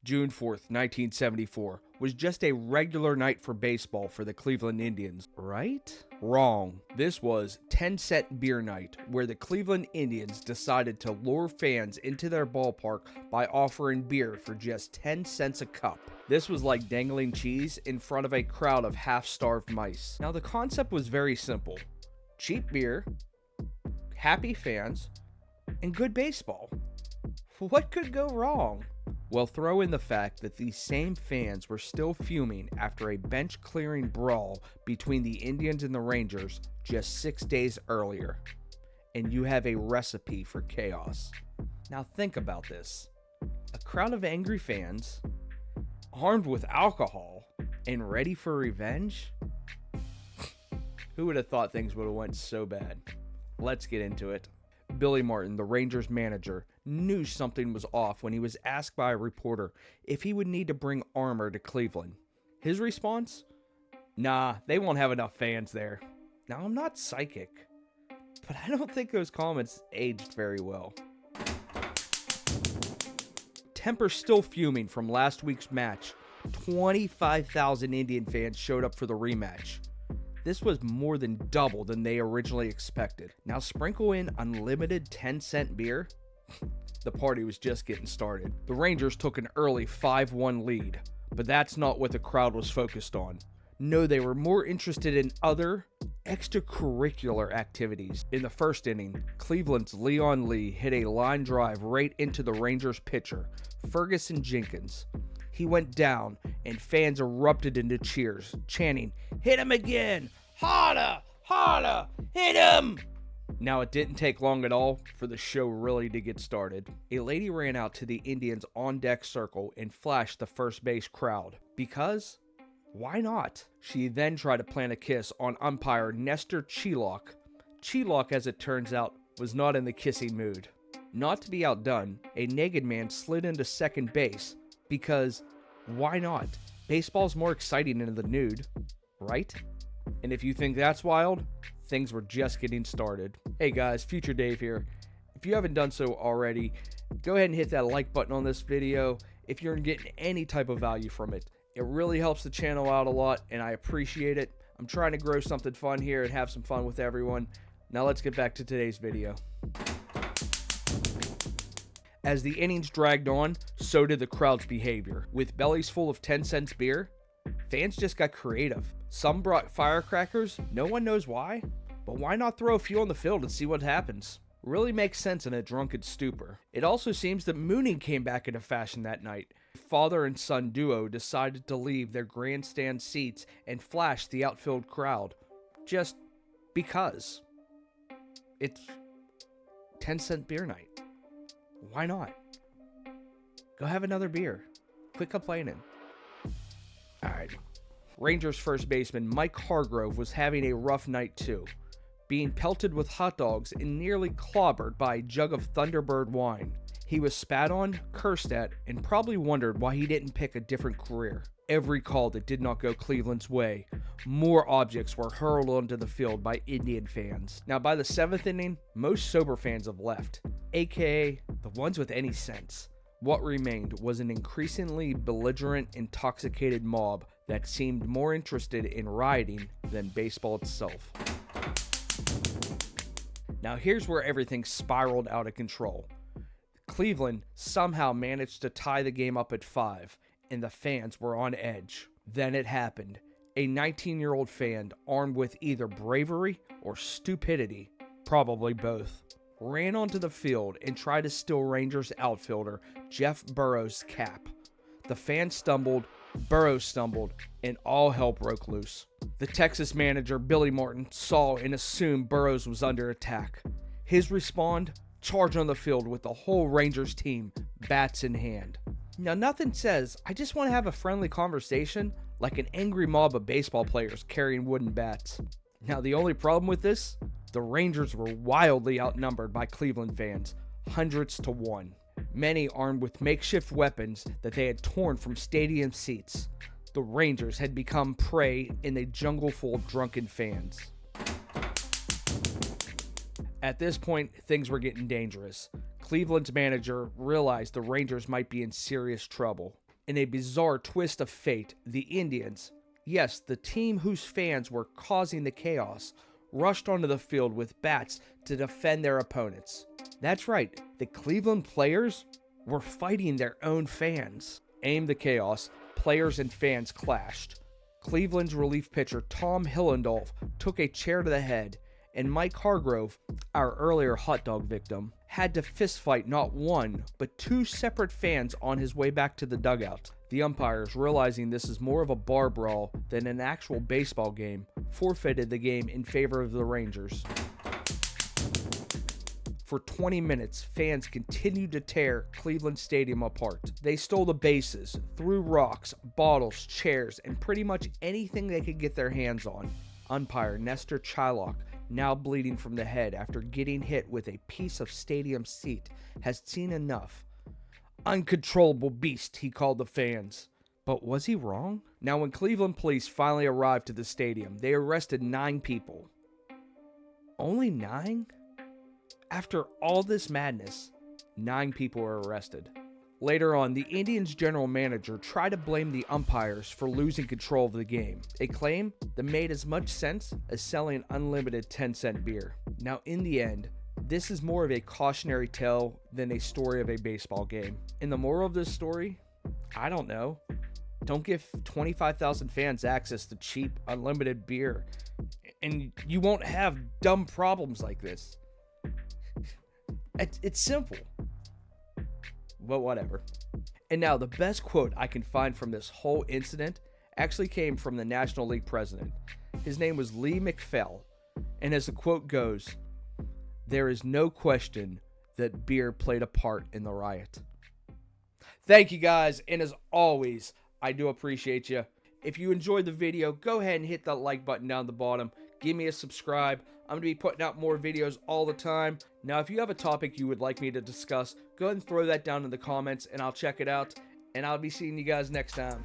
June 4th, 1974, was just a regular night for baseball for the Cleveland Indians, right? Wrong. This was 10-cent beer night, where the Cleveland Indians decided to lure fans into their ballpark by offering beer for just 10 cents a cup. This was like dangling cheese in front of a crowd of half-starved mice. Now, the concept was very simple. Cheap beer, happy fans, and good baseball. What could go wrong? Well, throw in the fact that these same fans were still fuming after a bench-clearing brawl between the Indians and the Rangers just 6 days earlier, and you have a recipe for chaos. Now think about this. A crowd of angry fans, armed with alcohol, and ready for revenge? Who would have thought things would have went so bad? Let's get into it. Billy Martin, the Rangers manager, knew something was off when he was asked by a reporter if he would need to bring armor to Cleveland. His response? Nah, they won't have enough fans there. Now, I'm not psychic, but I don't think those comments aged very well. Temper still fuming from last week's match, 25,000 Indian fans showed up for the rematch. This was more than double than they originally expected. Now sprinkle in unlimited 10-cent beer. The party was just getting started. The Rangers took an early 5-1 lead, but that's not what the crowd was focused on. No, they were more interested in other extracurricular activities. In the first inning, Cleveland's Leon Lee hit a line drive right into the Rangers pitcher, Ferguson Jenkins. He went down, and fans erupted into cheers, chanting, "Hit him again! Harder! Harder! Hit him!" Now, it didn't take long at all for the show really to get started. A lady ran out to the Indians' on-deck circle and flashed the first base crowd. Because? Why not? She then tried to plant a kiss on umpire Nestor Chilok. Chilok, as it turns out, was not in the kissing mood. Not to be outdone, a naked man slid into second base. Because, why not? Baseball's more exciting in the nude, right? And if you think that's wild, things were just getting started. Hey guys, Future Dave here. If you haven't done so already, go ahead and hit that like button on this video if you're getting any type of value from it. It really helps the channel out a lot, and I appreciate it. I'm trying to grow something fun here and have some fun with everyone. Now let's get back to today's video. As the innings dragged on, so did the crowd's behavior. With bellies full of 10 cents beer, fans just got creative. Some brought firecrackers, no one knows why, but why not throw a few on the field and see what happens? Really makes sense in a drunken stupor. It also seems that mooning came back into fashion that night. Father and son duo decided to leave their grandstand seats and flash the outfield crowd. Just because. It's 10-cent beer night. Why not? Go have another beer. Quit complaining. Alright. Rangers first baseman Mike Hargrove was having a rough night too, being pelted with hot dogs and nearly clobbered by a jug of Thunderbird wine. He was spat on, cursed at, and probably wondered why he didn't pick a different career. Every call that did not go Cleveland's way, more objects were hurled onto the field by Indian fans. Now, by the 7th inning, most sober fans have left, aka the ones with any sense. What remained was an increasingly belligerent, intoxicated mob that seemed more interested in rioting than baseball itself. Now, here's where everything spiraled out of control. Cleveland somehow managed to tie the game up at 5, and the fans were on edge. Then it happened. A 19-year-old fan, armed with either bravery or stupidity, probably both, ran onto the field and tried to steal Rangers outfielder Jeff Burroughs' cap. The fan stumbled, Burroughs stumbled, and all hell broke loose. The Texas manager, Billy Martin, saw and assumed Burroughs was under attack. His response? Charge on the field with the whole Rangers team, bats in hand. Now, nothing says, I just want to have a friendly conversation, like an angry mob of baseball players carrying wooden bats. Now, the only problem with this? The Rangers were wildly outnumbered by Cleveland fans, hundreds to 1. Many armed with makeshift weapons that they had torn from stadium seats. The Rangers had become prey in a jungle full of drunken fans. At this point, things were getting dangerous. Cleveland's manager realized the Rangers might be in serious trouble. In a bizarre twist of fate, the Indians, yes, the team whose fans were causing the chaos, rushed onto the field with bats to defend their opponents. That's right, the Cleveland players were fighting their own fans. Aimed the chaos, players and fans clashed. Cleveland's relief pitcher Tom Hillendorf took a chair to the head, and Mike Hargrove, our earlier hot dog victim, had to fistfight not one, but two separate fans on his way back to the dugout. The umpires, realizing this is more of a bar brawl than an actual baseball game, forfeited the game in favor of the Rangers. For 20 minutes, fans continued to tear Cleveland Stadium apart. They stole the bases, threw rocks, bottles, chairs, and pretty much anything they could get their hands on. Umpire Nestor Chilok, now bleeding from the head after getting hit with a piece of stadium seat, has seen enough. Uncontrollable beast, he called the fans. But was he wrong? Now, when Cleveland police finally arrived to the stadium, they arrested 9 people. Only 9? After all this madness, 9 people were arrested. Later on, the Indians' general manager tried to blame the umpires for losing control of the game, a claim that made as much sense as selling unlimited 10-cent beer. Now, in the end, this is more of a cautionary tale than a story of a baseball game. And the moral of this story? I don't know. Don't give 25,000 fans access to cheap, unlimited beer, and you won't have dumb problems like this. It's simple. But whatever. And now, the best quote I can find from this whole incident actually came from the National League president. His name was Lee McPhail, and as the quote goes, "There is no question that beer played a part in the riot." Thank you guys, and as always, I do appreciate you. If you enjoyed the video, go ahead and hit that like button down the bottom. Give me a subscribe. I'm going to be putting out more videos all the time. Now, if you have a topic you would like me to discuss, go ahead and throw that down in the comments, and I'll check it out. And I'll be seeing you guys next time.